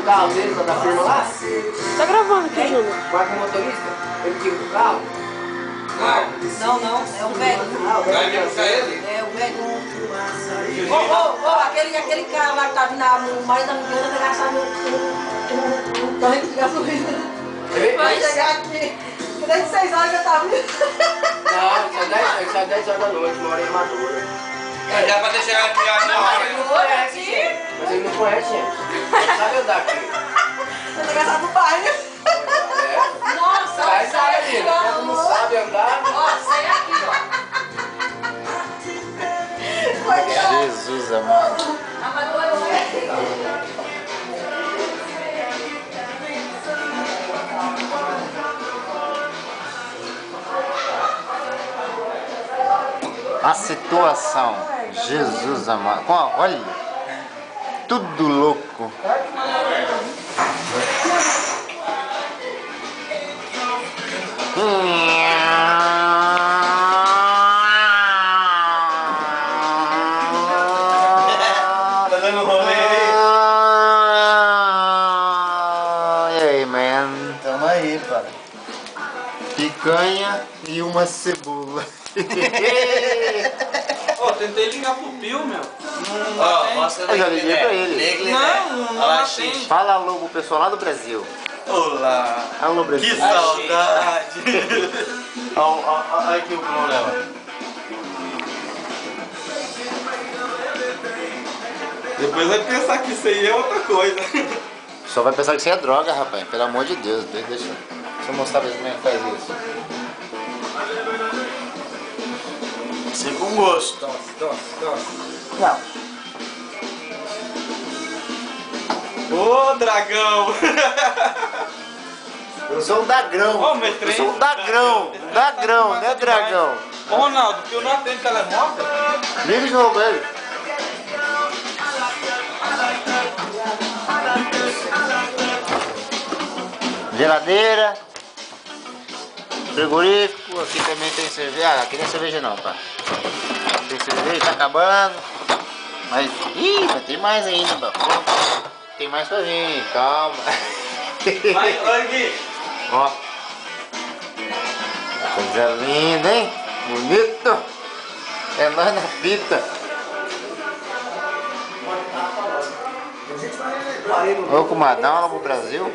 carro dele, da firma lá? Tá gravando aqui, Júnior. Guarda o motorista? Ele tira do carro? Não, não, é o velho. Vai vir buscar ele? É o velho. Aquele cara lá que tá vindo, o marido da menina vai gastar no tanque de gasolina. Vai chegar aqui. Desde 6 horas já tá vindo. Não, ele sai 10 horas da noite, mora em Madura. Já pra ter chegado aqui já não. Mas ele não conhece, gente. Mas ele não conhece, gente. Ele sabe andar aqui. Você vai gastar no bairro. Nossa, Sai, sai, ali. Não sabe andar. Ó, sai aqui, ó. Jesus amado. A situação, Jesus amado. Olha, tudo louco. Tá dando rolê aí? E aí, man? Tamo aí, pai. Picanha e uma cebola. Ô, tentei ligar pro Pio, meu. Ó, mostra Eu já liguei pra ele. Não atende. Fala alô pro pessoal lá do Brasil. Olá. Alô, Que Brasil. saudade. Olha aqui o problema. Depois vai pensar que isso aí é outra coisa. Só vai pensar que isso é droga, rapaz. Pelo amor de Deus. Deixa eu mostrar pra você como é que faz isso. Assim com gosto. Não. Ô, dragão. Eu sou um dagrão. Ô, meu trem. Eu sou um dagrão. Dagrão, não é dragão. Ô, Ronaldo, o Pio não atende telemóvel? Liga de novo ele. Geladeira. Frigorífico. Aqui também tem cerveja. Ah, aqui não é cerveja não, tá? Tem cerveja, tá acabando. Mas, mas tem mais ainda. Tem mais pra vir, calma. Vai, olha aqui. Ó. Coisa linda, hein? Bonito. É nós na fita. Ô, comadre, dá uma aula pro Brasil.